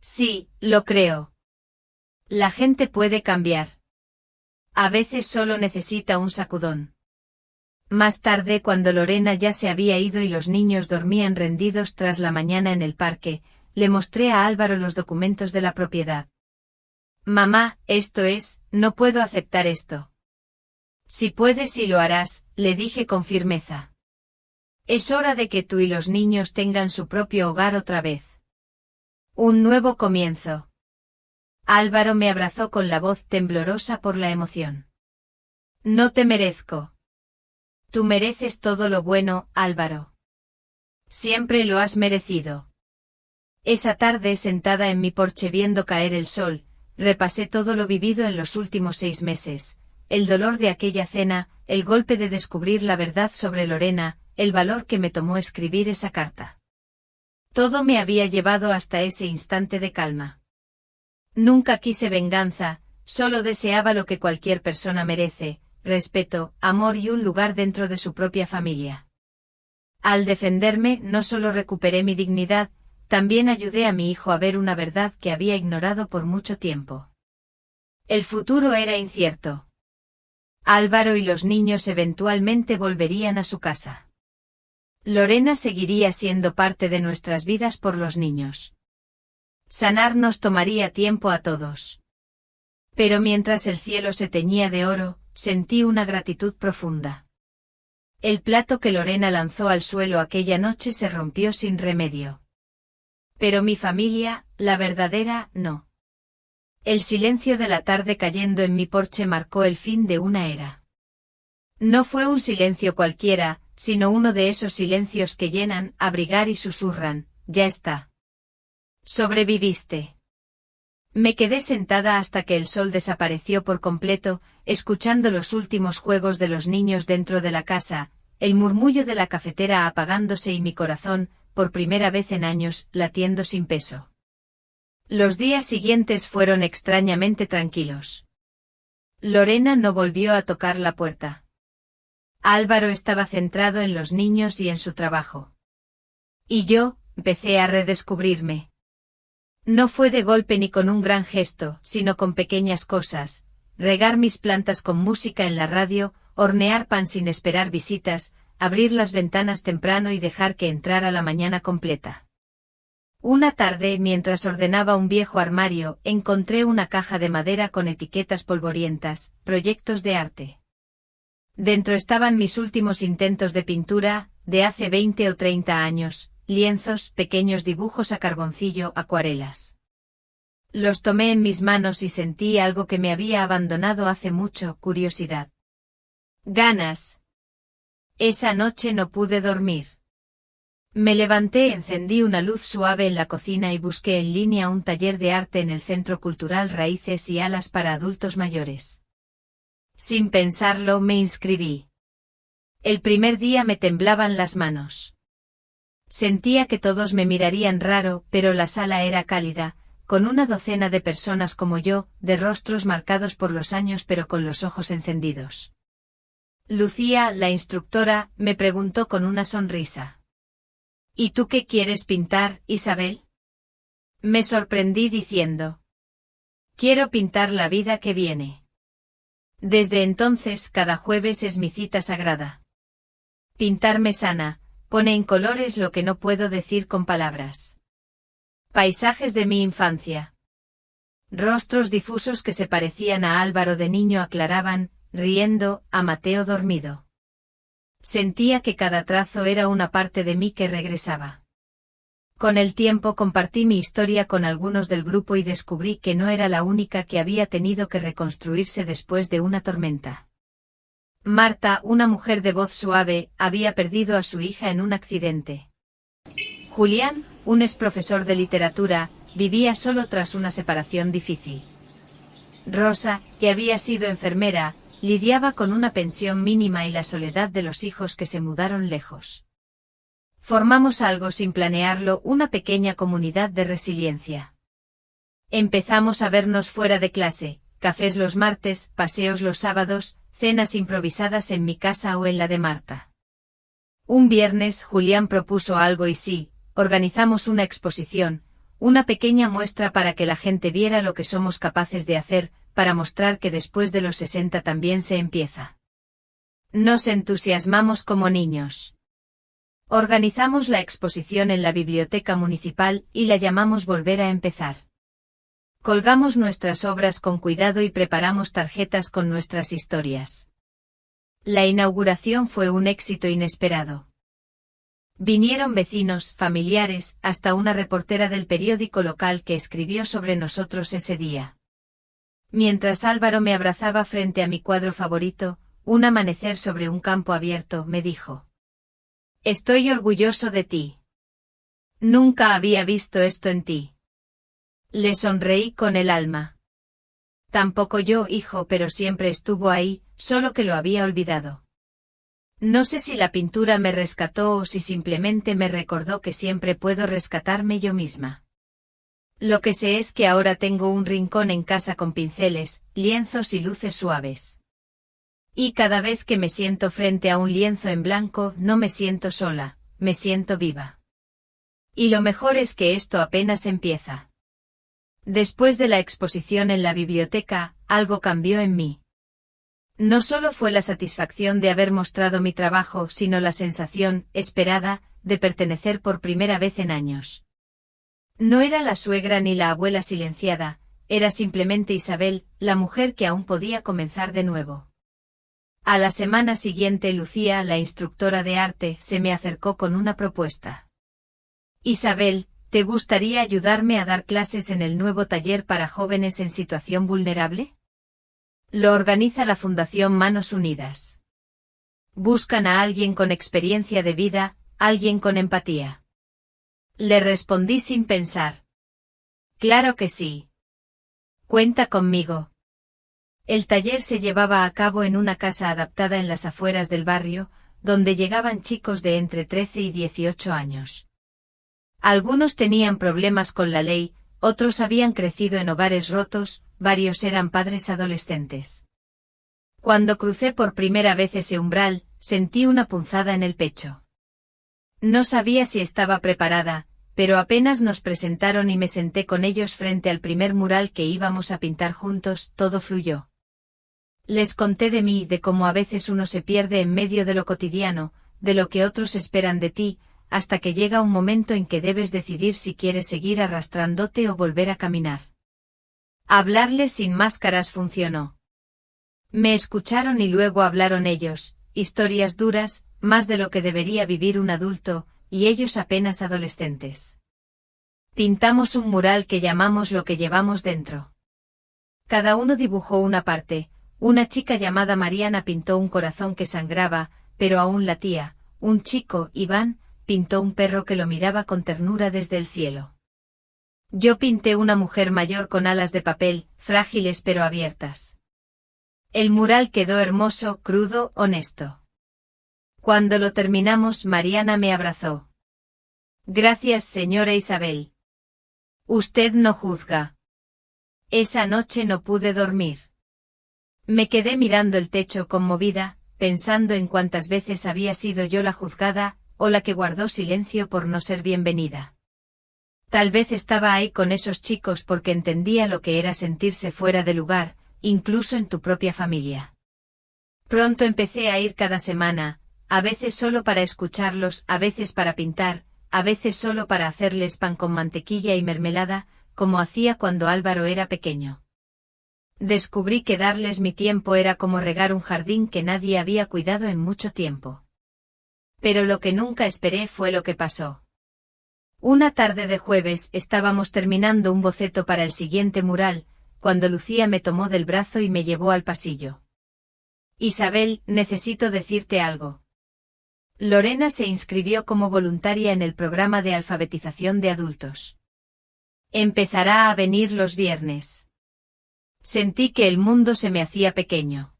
Sí, lo creo. La gente puede cambiar. A veces solo necesita un sacudón. Más tarde, cuando Lorena ya se había ido y los niños dormían rendidos tras la mañana en el parque, le mostré a Álvaro los documentos de la propiedad. Mamá, no puedo aceptar esto. Si puedes y lo harás, le dije con firmeza. Es hora de que tú y los niños tengan su propio hogar otra vez. Un nuevo comienzo. Álvaro me abrazó con la voz temblorosa por la emoción. No te merezco. Tú mereces todo lo bueno, Álvaro. Siempre lo has merecido. Esa tarde, sentada en mi porche viendo caer el sol, repasé todo lo vivido en los últimos 6 meses, el dolor de aquella cena, el golpe de descubrir la verdad sobre Lorena, el valor que me tomó escribir esa carta. Todo me había llevado hasta ese instante de calma. Nunca quise venganza, solo deseaba lo que cualquier persona merece, respeto, amor y un lugar dentro de su propia familia. Al defenderme, no solo recuperé mi dignidad, también ayudé a mi hijo a ver una verdad que había ignorado por mucho tiempo. El futuro era incierto. Álvaro y los niños eventualmente volverían a su casa. Lorena seguiría siendo parte de nuestras vidas por los niños. Sanar nos tomaría tiempo a todos. Pero mientras el cielo se teñía de oro, sentí una gratitud profunda. El plato que Lorena lanzó al suelo aquella noche se rompió sin remedio. Pero mi familia, la verdadera, no. El silencio de la tarde cayendo en mi porche marcó el fin de una era. No fue un silencio cualquiera, sino uno de esos silencios que llenan, abrigar y susurran, ya está. Sobreviviste. Me quedé sentada hasta que el sol desapareció por completo, escuchando los últimos juegos de los niños dentro de la casa, el murmullo de la cafetera apagándose y mi corazón, por primera vez en años, latiendo sin peso. Los días siguientes fueron extrañamente tranquilos. Lorena no volvió a tocar la puerta. Álvaro estaba centrado en los niños y en su trabajo. Y yo, empecé a redescubrirme. No fue de golpe ni con un gran gesto, sino con pequeñas cosas, regar mis plantas con música en la radio, hornear pan sin esperar visitas, abrir las ventanas temprano y dejar que entrara la mañana completa. Una tarde, mientras ordenaba un viejo armario, encontré una caja de madera con etiquetas polvorientas, proyectos de arte. Dentro estaban mis últimos intentos de pintura, de hace 20 o 30 años, lienzos, pequeños dibujos a carboncillo, acuarelas. Los tomé en mis manos y sentí algo que me había abandonado hace mucho, curiosidad. Ganas. Esa noche no pude dormir. Me levanté, encendí una luz suave en la cocina y busqué en línea un taller de arte en el Centro Cultural Raíces y Alas para adultos mayores. Sin pensarlo, me inscribí. El primer día me temblaban las manos. Sentía que todos me mirarían raro, pero la sala era cálida, con una docena de personas como yo, de rostros marcados por los años pero con los ojos encendidos. Lucía, la instructora, me preguntó con una sonrisa. ¿Y tú qué quieres pintar, Isabel? Me sorprendí diciendo. Quiero pintar la vida que viene. Desde entonces cada jueves es mi cita sagrada. Pintar me sana, pone en colores lo que no puedo decir con palabras. Paisajes de mi infancia. Rostros difusos que se parecían a Álvaro de niño aclaraban, riendo, a Mateo dormido. Sentía que cada trazo era una parte de mí que regresaba. Con el tiempo compartí mi historia con algunos del grupo y descubrí que no era la única que había tenido que reconstruirse después de una tormenta. Marta, una mujer de voz suave, había perdido a su hija en un accidente. Julián, un exprofesor de literatura, vivía solo tras una separación difícil. Rosa, que había sido enfermera, lidiaba con una pensión mínima y la soledad de los hijos que se mudaron lejos. Formamos algo sin planearlo, una pequeña comunidad de resiliencia. Empezamos a vernos fuera de clase, cafés los martes, paseos los sábados, cenas improvisadas en mi casa o en la de Marta. Un viernes Julián propuso algo y sí, organizamos una exposición, una pequeña muestra para que la gente viera lo que somos capaces de hacer, para mostrar que después de los 60 también se empieza. Nos entusiasmamos como niños. Organizamos la exposición en la biblioteca municipal y la llamamos Volver a empezar. Colgamos nuestras obras con cuidado y preparamos tarjetas con nuestras historias. La inauguración fue un éxito inesperado. Vinieron vecinos, familiares, hasta una reportera del periódico local que escribió sobre nosotros ese día. Mientras Álvaro me abrazaba frente a mi cuadro favorito, Un amanecer sobre un campo abierto, me dijo: «Estoy orgulloso de ti. Nunca había visto esto en ti». Le sonreí con el alma. Tampoco yo, hijo, pero siempre estuvo ahí, solo que lo había olvidado. No sé si la pintura me rescató o si simplemente me recordó que siempre puedo rescatarme yo misma. Lo que sé es que ahora tengo un rincón en casa con pinceles, lienzos y luces suaves. Y cada vez que me siento frente a un lienzo en blanco, no me siento sola, me siento viva. Y lo mejor es que esto apenas empieza. Después de la exposición en la biblioteca, algo cambió en mí. No solo fue la satisfacción de haber mostrado mi trabajo, sino la sensación, esperada, de pertenecer por primera vez en años. No era la suegra ni la abuela silenciada, era simplemente Isabel, la mujer que aún podía comenzar de nuevo. A la semana siguiente Lucía, la instructora de arte, se me acercó con una propuesta. «Isabel, ¿te gustaría ayudarme a dar clases en el nuevo taller para jóvenes en situación vulnerable? Lo organiza la Fundación Manos Unidas. Buscan a alguien con experiencia de vida, alguien con empatía». Le respondí sin pensar. «Claro que sí. Cuenta conmigo». El taller se llevaba a cabo en una casa adaptada en las afueras del barrio, donde llegaban chicos de entre 13 y 18 años. Algunos tenían problemas con la ley, otros habían crecido en hogares rotos, varios eran padres adolescentes. Cuando crucé por primera vez ese umbral, sentí una punzada en el pecho. No sabía si estaba preparada, pero apenas nos presentaron y me senté con ellos frente al primer mural que íbamos a pintar juntos, todo fluyó. Les conté de mí, de cómo a veces uno se pierde en medio de lo cotidiano, de lo que otros esperan de ti, hasta que llega un momento en que debes decidir si quieres seguir arrastrándote o volver a caminar. Hablarles sin máscaras funcionó. Me escucharon y luego hablaron ellos, historias duras, más de lo que debería vivir un adulto, y ellos apenas adolescentes. Pintamos un mural que llamamos Lo que llevamos dentro. Cada uno dibujó una parte. Una chica llamada Mariana pintó un corazón que sangraba, pero aún latía. Un chico, Iván, pintó un perro que lo miraba con ternura desde el cielo. Yo pinté una mujer mayor con alas de papel, frágiles pero abiertas. El mural quedó hermoso, crudo, honesto. Cuando lo terminamos, Mariana me abrazó. «Gracias, señora Isabel. Usted no juzga». Esa noche no pude dormir. Me quedé mirando el techo conmovida, pensando en cuántas veces había sido yo la juzgada, o la que guardó silencio por no ser bienvenida. Tal vez estaba ahí con esos chicos porque entendía lo que era sentirse fuera de lugar, incluso en tu propia familia. Pronto empecé a ir cada semana, a veces solo para escucharlos, a veces para pintar, a veces solo para hacerles pan con mantequilla y mermelada, como hacía cuando Álvaro era pequeño. Descubrí que darles mi tiempo era como regar un jardín que nadie había cuidado en mucho tiempo. Pero lo que nunca esperé fue lo que pasó. Una tarde de jueves estábamos terminando un boceto para el siguiente mural, cuando Lucía me tomó del brazo y me llevó al pasillo. «Isabel, necesito decirte algo». Lorena se inscribió como voluntaria en el programa de alfabetización de adultos. Empezará a venir los viernes. Sentí que el mundo se me hacía pequeño.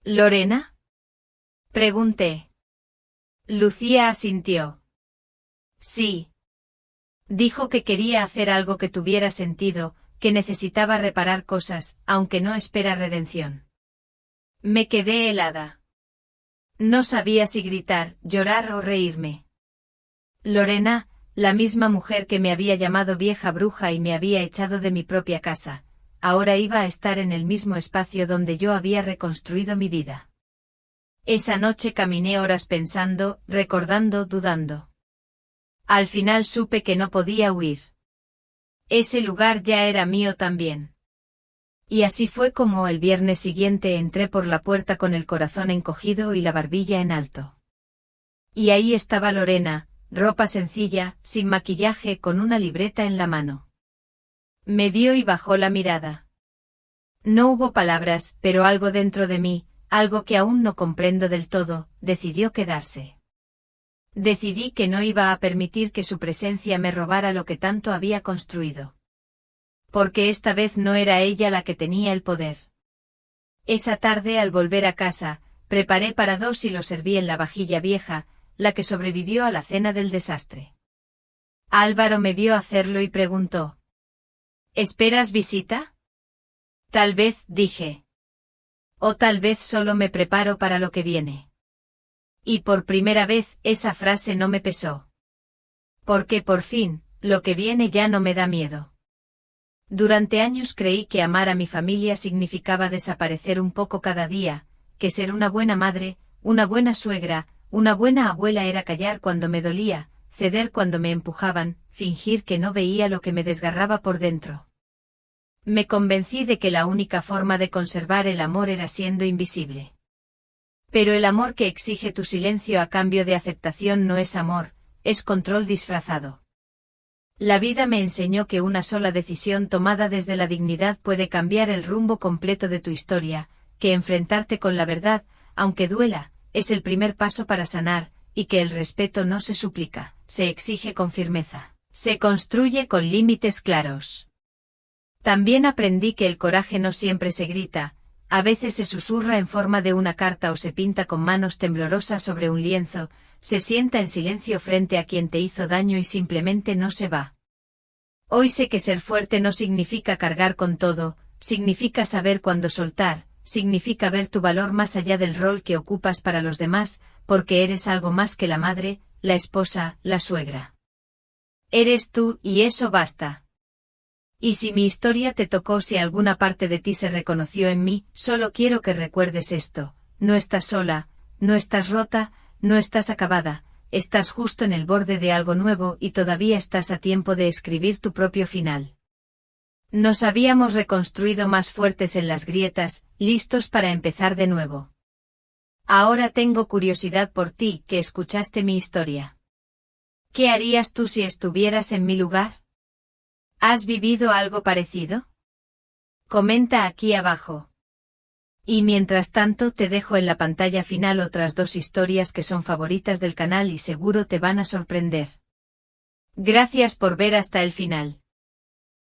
¿Lorena? Pregunté. Lucía asintió. Sí. Dijo que quería hacer algo que tuviera sentido, que necesitaba reparar cosas, aunque no espera redención. Me quedé helada. No sabía si gritar, llorar o reírme. Lorena, la misma mujer que me había llamado vieja bruja y me había echado de mi propia casa, ahora iba a estar en el mismo espacio donde yo había reconstruido mi vida. Esa noche caminé horas pensando, recordando, dudando. Al final supe que no podía huir. Ese lugar ya era mío también. Y así fue como el viernes siguiente entré por la puerta con el corazón encogido y la barbilla en alto. Y ahí estaba Lorena, ropa sencilla, sin maquillaje, con una libreta en la mano. Me vio y bajó la mirada. No hubo palabras, pero algo dentro de mí, algo que aún no comprendo del todo, decidió quedarse. Decidí que no iba a permitir que su presencia me robara lo que tanto había construido. Porque esta vez no era ella la que tenía el poder. Esa tarde, al volver a casa, preparé para dos y lo serví en la vajilla vieja, la que sobrevivió a la cena del desastre. Álvaro me vio hacerlo y preguntó: ¿Esperas visita? Tal vez, dije. O tal vez solo me preparo para lo que viene. Y por primera vez, esa frase no me pesó. Porque por fin, lo que viene ya no me da miedo. Durante años creí que amar a mi familia significaba desaparecer un poco cada día, que ser una buena madre, una buena suegra, una buena abuela era callar cuando me dolía, ceder cuando me empujaban, fingir que no veía lo que me desgarraba por dentro. Me convencí de que la única forma de conservar el amor era siendo invisible. Pero el amor que exige tu silencio a cambio de aceptación no es amor, es control disfrazado. La vida me enseñó que una sola decisión tomada desde la dignidad puede cambiar el rumbo completo de tu historia, que enfrentarte con la verdad, aunque duela, es el primer paso para sanar, y que el respeto no se suplica, se exige con firmeza, se construye con límites claros. También aprendí que el coraje no siempre se grita, a veces se susurra en forma de una carta o se pinta con manos temblorosas sobre un lienzo, se sienta en silencio frente a quien te hizo daño y simplemente no se va. Hoy sé que ser fuerte no significa cargar con todo, significa saber cuándo soltar, significa ver tu valor más allá del rol que ocupas para los demás, porque eres algo más que la madre, la esposa, la suegra. Eres tú y eso basta. Y si mi historia te tocó, si alguna parte de ti se reconoció en mí, solo quiero que recuerdes esto: no estás sola, no estás rota, no estás acabada, estás justo en el borde de algo nuevo y todavía estás a tiempo de escribir tu propio final. Nos habíamos reconstruido más fuertes en las grietas, listos para empezar de nuevo. Ahora tengo curiosidad por ti, que escuchaste mi historia. ¿Qué harías tú si estuvieras en mi lugar? ¿Has vivido algo parecido? Comenta aquí abajo. Y mientras tanto te dejo en la pantalla final otras dos historias que son favoritas del canal y seguro te van a sorprender. Gracias por ver hasta el final.